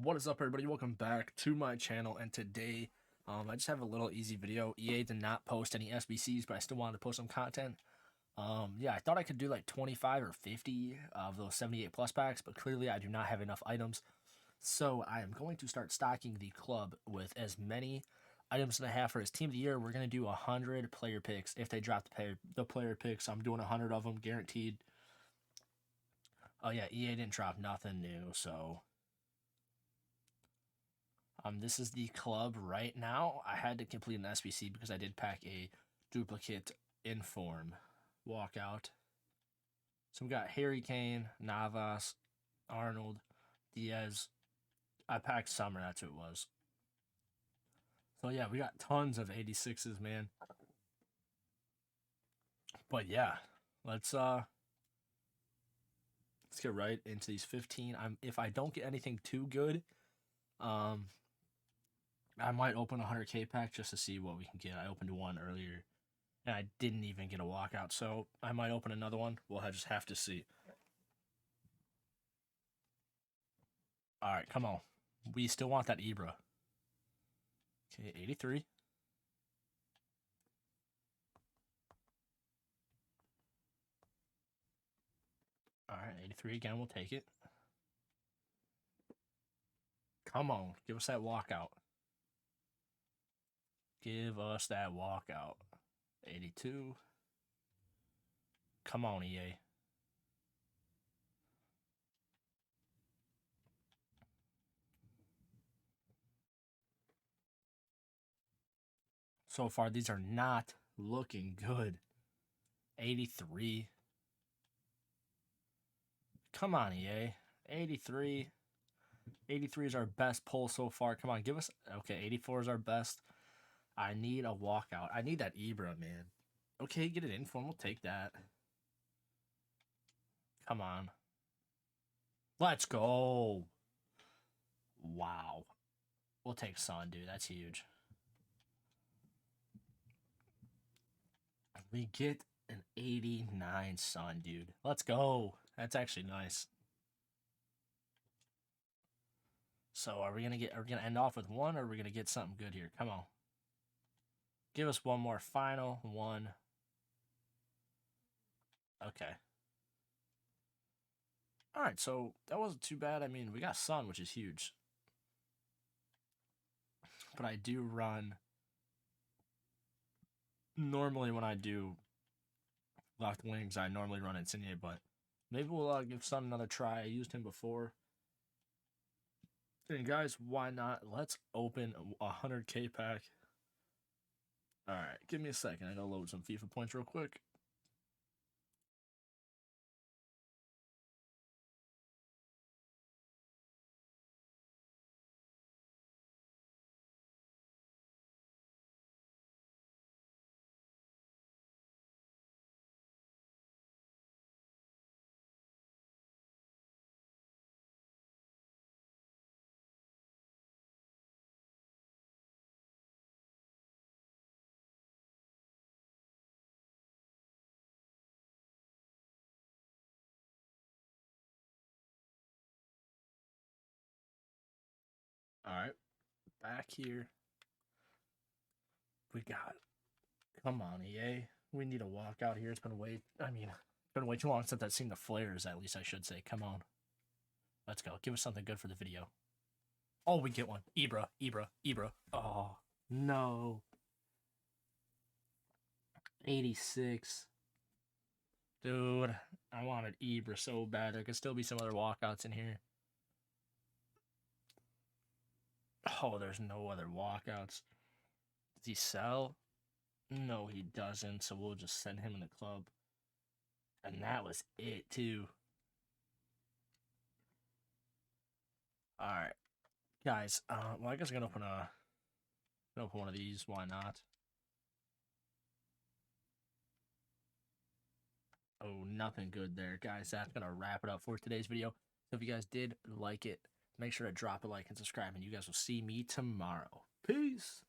What is up, everybody? Welcome back to my channel, and today I just have a little easy video. EA did not post any SBCs, but I still wanted to post some content. Yeah, I thought I could do like 25 or 50 of those 78 plus packs, but clearly I do not have enough items. So I am going to start stocking the club with as many items as I have for his team of the year. We're going to do 100 player picks. If they drop the player picks, I'm doing 100 of them guaranteed. Oh yeah, EA didn't drop nothing new, so this is the club right now. I had to complete an SBC because I did pack a duplicate inform walkout. So we got Harry Kane, Navas, Arnold, Diaz. I packed Summer, that's who it was. So yeah, we got tons of 86s, man. But yeah, let's get right into these 15. If I don't get anything too good, I might open a 100K pack just to see what we can get. I opened one earlier, and I didn't even get a walkout, so I might open another one. We'll just have to see. All right, come on. We still want that Ibra. Okay, 83. All right, 83 again. We'll take it. Come on, give us that walkout. Give us that walkout. 82. Come on, EA. So far, these are not looking good. 83. Come on, EA. 83. 83 is our best pull so far. Come on, give us... Okay, 84 is our best. I need a walkout. I need that Ibra, man. Okay, get it inform. We'll take that. Come on. Let's go. Wow. We'll take Son, dude. That's huge. We get an 89 Son, dude. Let's go. That's actually nice. So are we gonna end off with one, or are we gonna get something good here? Come on. Give us one more final one. Okay. All right, so that wasn't too bad. I mean, we got Sun, which is huge. But I do run... Normally when I do Locked Wings, I normally run Insigne, but maybe we'll give Sun another try. I used him before. And guys, why not? Let's open a 100K pack. All right, give me a second. I gotta load some FIFA points real quick. All right, back here. We got... Come on, EA. We need a walkout here. It's been way... it's been way too long since I've seen the flares, at least I should say. Come on. Let's go. Give us something good for the video. Oh, we get one. Ibra, Ibra, Ibra. Oh, no. 86. Dude, I wanted Ibra so bad. There could still be some other walkouts in here. Oh, there's no other walkouts. Does he sell? No, he doesn't. So we'll just send him in the club. And that was it, too. Alright. Guys, well, I guess I'm going to open one of these. Why not? Oh, nothing good there. Guys, that's going to wrap it up for today's video. So if you guys did like it, make sure to drop a like and subscribe, and you guys will see me tomorrow. Peace!